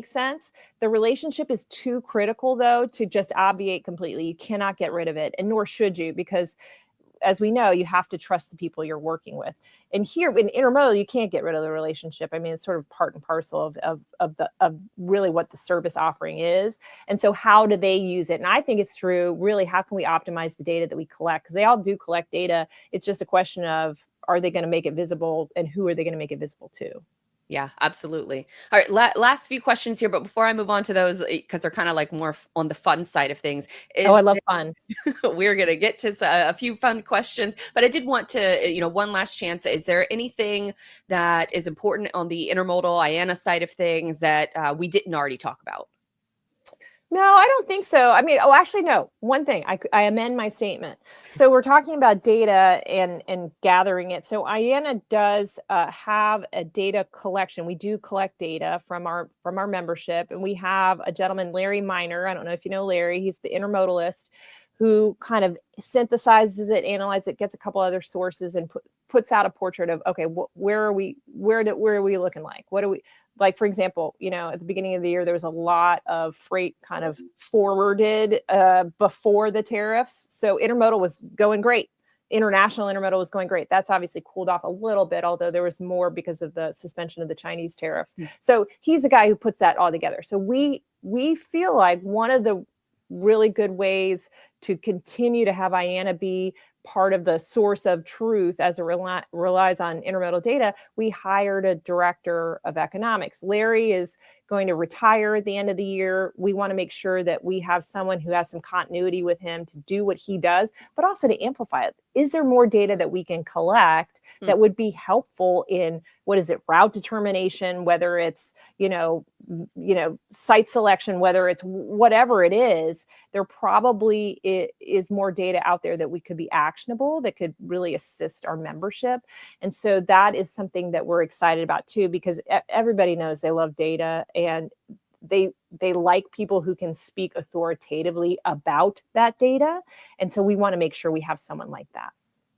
Speaker 1: sense. The relationship is too critical though to just obviate completely. You cannot get rid of it, and nor should you, because as we know, you have to trust the people you're working with. And here in intermodal, you can't get rid of the relationship. I mean, it's sort of part and parcel of really what the service offering is. And so how do they use it? And I think it's through really, how can we optimize the data that we collect? Because they all do collect data. It's just a question of, are they going to make it visible, and who are they going to make it visible to?
Speaker 2: Yeah, absolutely. All right, last few questions here, but before I move on to those, because they're kind of like more on the fun side of things,
Speaker 1: Oh, I
Speaker 2: is
Speaker 1: love fun.
Speaker 2: we're going to get to a few fun questions, but I did want to, one last chance. Is there anything that is important on the intermodal IANA side of things that we didn't already talk about?
Speaker 1: No, I don't think so. I mean, oh, actually, no. One thing, I amend my statement. So we're talking about data and gathering it. So IANA does have a data collection. We do collect data from our membership, and we have a gentleman, Larry Miner. I don't know if you know Larry. He's the intermodalist who kind of synthesizes it, analyzes it, gets a couple other sources, and puts out a portrait of, okay, where are we? Where are we looking like? What do we? Like, for example, at the beginning of the year, there was a lot of freight kind of forwarded before the tariffs. So intermodal was going great. International intermodal was going great. That's obviously cooled off a little bit, although there was more because of the suspension of the Chinese tariffs. So he's the guy who puts that all together. So we feel like one of the really good ways to continue to have IANA be part of the source of truth as it relies on intermodal data, we hired a director of economics. Larry is going to retire at the end of the year. We want to make sure that we have someone who has some continuity with him to do what he does, but also to amplify it. Is there more data that we can collect that would be helpful in, what is it, route determination, whether it's, site selection, whether it's whatever it is, there probably is more data out there that we could be actionable, that could really assist our membership. And so that is something that we're excited about too, because everybody knows they love data, and they like people who can speak authoritatively about that data. And so we want to make sure we have someone like that.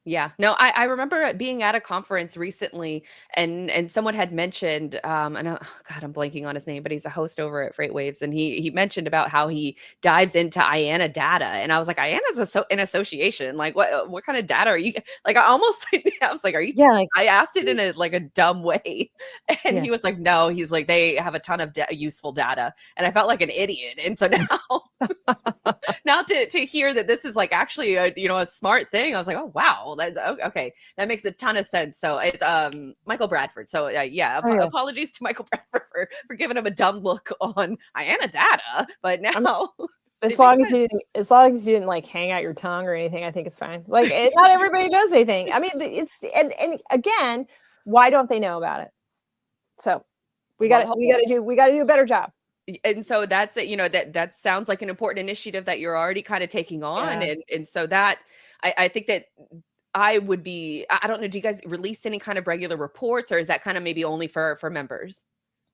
Speaker 2: Yeah, no, I remember being at a conference recently, and someone had mentioned, and God, I'm blanking on his name, but he's a host over at Freight Waves, and he mentioned about how he dives into IANA data, and I was like, IANA's an association, like what kind of data are you like? I almost I was like, are you?
Speaker 1: Yeah, like,
Speaker 2: I asked it in a dumb way, and
Speaker 1: yeah.
Speaker 2: he was like, no, he's like, they have a ton of useful data, and I felt like an idiot, and so now. Now to hear that this is like actually a smart thing, I was like, oh wow, that's okay, that makes a ton of sense. So it's Michael Bradford. So yeah,
Speaker 1: Oh, yeah.
Speaker 2: apologies to Michael Bradford for giving him a dumb look on IANA data, but now
Speaker 1: As
Speaker 2: it makes
Speaker 1: long as
Speaker 2: sense.
Speaker 1: you didn't like hang out your tongue or anything, I think it's fine. Like, not everybody knows anything. I mean, it's and again, why don't they know about it? So we got
Speaker 2: Well,
Speaker 1: to do a better job.
Speaker 2: and so that's that sounds like an important initiative that you're already kind of taking on,
Speaker 1: Yeah.
Speaker 2: and so that I think that I would be, I don't know, do you guys release any kind of regular reports, or is that kind of maybe only for members?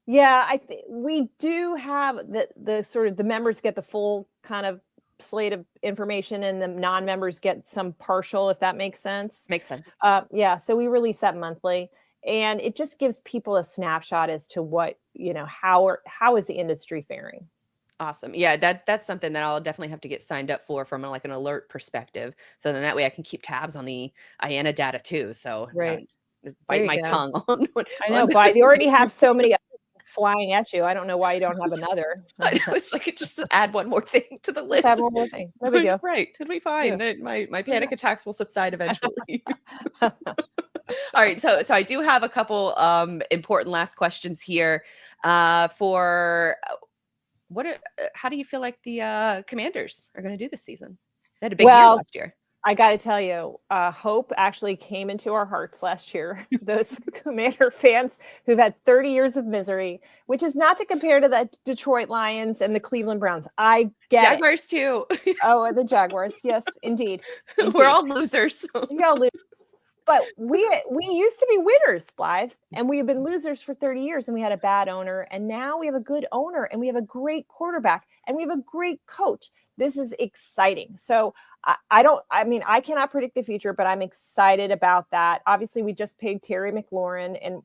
Speaker 1: Yeah, I think we do have the sort of, the members get the full kind of slate of information, and the non-members get some partial, if that makes sense.
Speaker 2: Makes sense.
Speaker 1: Yeah, so we release that monthly, and it just gives people a snapshot as to what, how is the industry faring.
Speaker 2: Awesome. Yeah, that's something that I'll definitely have to get signed up for from like an alert perspective. So then that way I can keep tabs on the IANA data too. So
Speaker 1: Right. There
Speaker 2: bite
Speaker 1: you
Speaker 2: my
Speaker 1: go.
Speaker 2: tongue on
Speaker 1: I
Speaker 2: on
Speaker 1: know, but
Speaker 2: those.
Speaker 1: you already have so many flying at you. I don't know why you don't have another.
Speaker 2: I know, it's like it just add one more thing to the
Speaker 1: Just have
Speaker 2: list.
Speaker 1: one more thing. No big deal.
Speaker 2: Right. It'll be
Speaker 1: Yeah.
Speaker 2: fine. My panic attacks will subside eventually. All right, so I do have a couple important last questions here. For how do you feel like the Commanders are going to do this season? They had a big year
Speaker 1: Well,
Speaker 2: last year.
Speaker 1: I got to tell you, hope actually came into our hearts last year. Those Commander fans who've had 30 years of misery, which is not to compare to the Detroit Lions and the Cleveland Browns. I get it.
Speaker 2: Jaguars too.
Speaker 1: Oh, and the Jaguars. Yes, indeed.
Speaker 2: We're
Speaker 1: Indeed.
Speaker 2: all losers.
Speaker 1: Y'all lose. But we used to be winners, Blythe, and we have been losers for 30 years, and we had a bad owner, and now we have a good owner, and we have a great quarterback, and we have a great coach. This is exciting. So I cannot predict the future, but I'm excited about that. Obviously, we just paid Terry McLaurin, and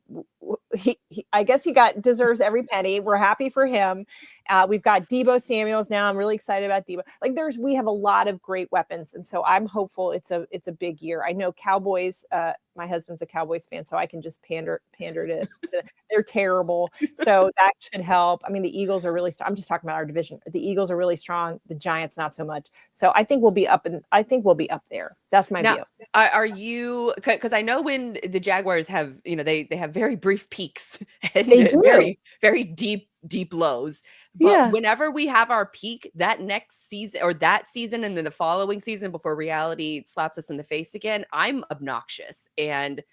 Speaker 1: I guess he deserves every penny. We're happy for him. We've got Deebo Samuels now. I'm really excited about Deebo. Like we have a lot of great weapons, and so I'm hopeful it's a big year. I know Cowboys. My husband's a Cowboys fan, so I can just pander to they're terrible. So that should help. I mean, the Eagles are really I'm just talking about our division. The Eagles are really strong. The Giants not so much. So I think we'll be up there. That's my view.
Speaker 2: Are you, because I know when the Jaguars have, they have very brief peaks and
Speaker 1: They do.
Speaker 2: very, very deep lows. But
Speaker 1: Yeah.
Speaker 2: whenever we have our peak, that next season or that season and then the following season before reality slaps us in the face again, I'm obnoxious and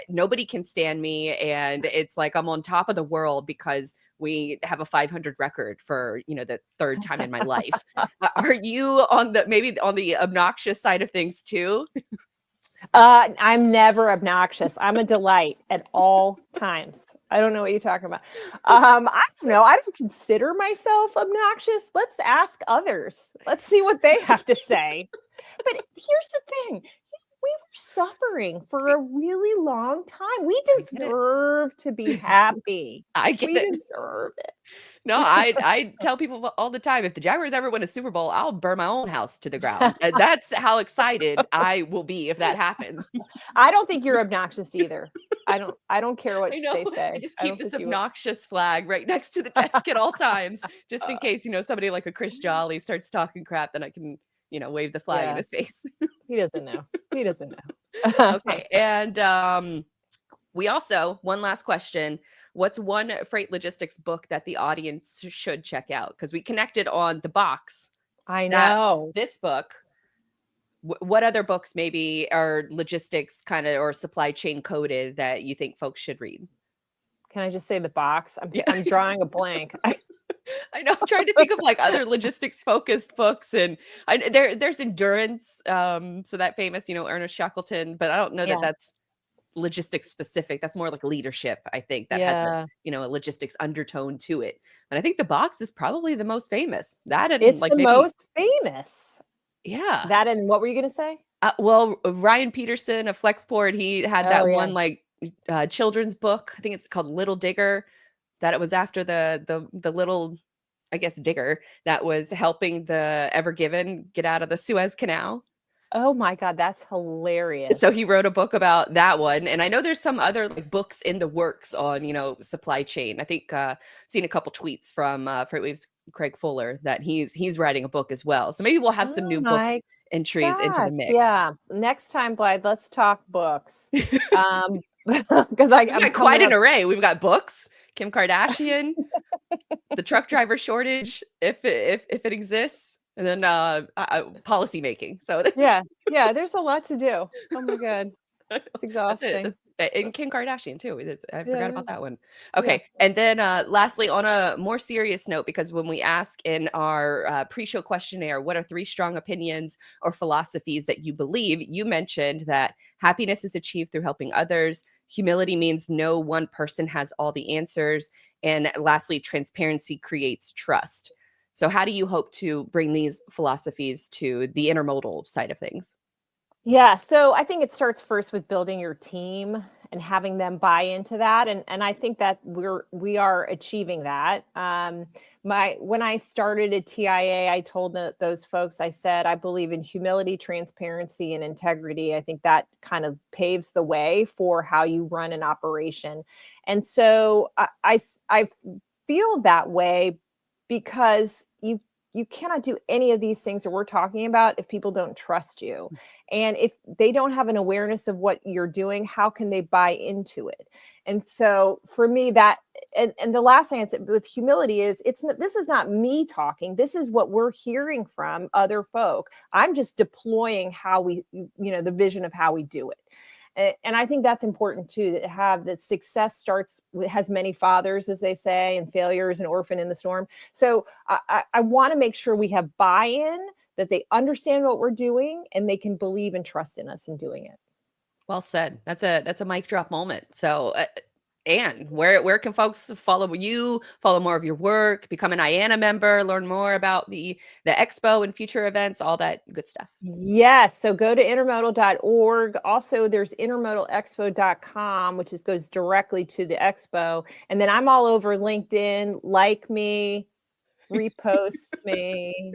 Speaker 2: nobody can stand me. And it's like I'm on top of the world because we have a 500 record for, the third time in my life. Are you maybe on the obnoxious side of things too?
Speaker 1: I'm never obnoxious. I'm a delight at all times. I don't know what you're talking about. I don't know. I don't consider myself obnoxious. Let's ask others. Let's see what they have to say. But here's the thing. We were suffering for a really long time. We deserve to be happy. We deserve it.
Speaker 2: No, I tell people all the time, if the Jaguars ever win a Super Bowl, I'll burn my own house to the ground. That's how excited I will be if that happens.
Speaker 1: I don't think you're obnoxious either. I don't care what they say.
Speaker 2: I just keep this obnoxious flag right next to the desk at all times, just in case, somebody like a Chris Jolly starts talking crap, then I can, wave the flag in his face.
Speaker 1: He doesn't know. He doesn't know.
Speaker 2: Okay. And we also, one last question. What's one freight logistics book that the audience should check out? Because we connected on the box.
Speaker 1: I know.
Speaker 2: This book. What other books maybe are logistics kind of or supply chain coded that you think folks should read?
Speaker 1: Can I just say the box? I'm drawing a blank.
Speaker 2: I know. I'm trying to think of like other logistics focused books, and there's Endurance. So that famous, Ernest Shackleton, but I don't know that that's logistics specific. That's more like leadership. I think that has a logistics undertone to it. But I think the box is probably the most famous.
Speaker 1: It's like most famous.
Speaker 2: Yeah.
Speaker 1: That and what were you going to say?
Speaker 2: Well, Ryan Peterson of Flexport, he had that one like children's book. I think it's called Little Digger. That it was after the little, I guess, digger that was helping the Ever Given get out of the Suez Canal.
Speaker 1: Oh my God, that's hilarious.
Speaker 2: So he wrote a book about that one. And I know there's some other like books in the works on, supply chain. I think seen a couple tweets from FreightWaves Craig Fuller that he's writing a book as well. So maybe we'll have some new book entries into the mix.
Speaker 1: Yeah. Next time, Blythe, let's talk books. Because
Speaker 2: we've got quite an array. We've got books, Kim Kardashian, the truck driver shortage, if it exists. And then policy making. So
Speaker 1: yeah, there's a lot to do. Oh my God, it's exhausting.
Speaker 2: And Kim Kardashian too. I forgot about that one. Okay, and then lastly, on a more serious note, because when we ask in our pre-show questionnaire, what are 3 strong opinions or philosophies that you believe? You mentioned that happiness is achieved through helping others. Humility means no one person has all the answers, and lastly, transparency creates trust. So how do you hope to bring these philosophies to the intermodal side of things?
Speaker 1: Yeah, so I think it starts first with building your team and having them buy into that, and I think that we are achieving that. When I started at TIA, I told those folks, I said, I believe in humility, transparency, and integrity. I think that kind of paves the way for how you run an operation, and so I feel that way because you cannot do any of these things that we're talking about if people don't trust you. And if they don't have an awareness of what you're doing, how can they buy into it? And so for me, that, and the last thing I'd say with humility is, this is not me talking. This is what we're hearing from other folk. I'm just deploying how we, the vision of how we do it. And I think that's important too, to have that success has many fathers, as they say, and failure is an orphan in the storm. So I want to make sure we have buy-in, that they understand what we're doing, and they can believe and trust in us in doing it.
Speaker 2: Well said. That's a mic drop moment. So, Anne, where can folks follow you, follow more of your work, become an IANA member, learn more about the expo and future events, all that good stuff?
Speaker 1: Yes. So go to intermodal.org. Also, there's intermodalexpo.com, which goes directly to the expo. And then I'm all over LinkedIn. Like me, repost me.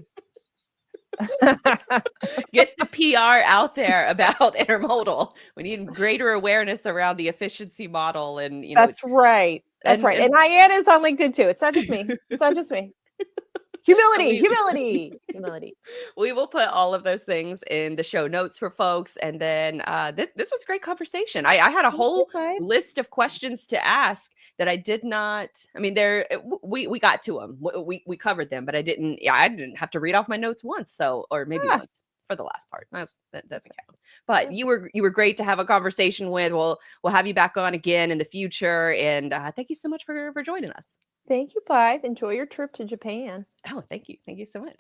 Speaker 2: Get the PR out there about intermodal. We need greater awareness around the efficiency model, and
Speaker 1: That's right. That's right.
Speaker 2: and
Speaker 1: And IANA is on LinkedIn too. It's not just me. It's not just me. Humility,
Speaker 2: we
Speaker 1: humility, humility.
Speaker 2: we will put all of those things in the show notes for folks. And then this was a great conversation. I had a whole
Speaker 1: Okay.
Speaker 2: list of questions to ask that I did not. I mean, we got to them. We covered them, but I didn't. Yeah, I didn't have to read off my notes once. So, or maybe
Speaker 1: Ah,
Speaker 2: once for the last part. That doesn't count. But you were great to have a conversation with. We'll have you back on again in the future. And thank you so much for joining us.
Speaker 1: thank you, Blythe. Enjoy your trip to Japan.
Speaker 2: Oh, thank you. Thank you so much.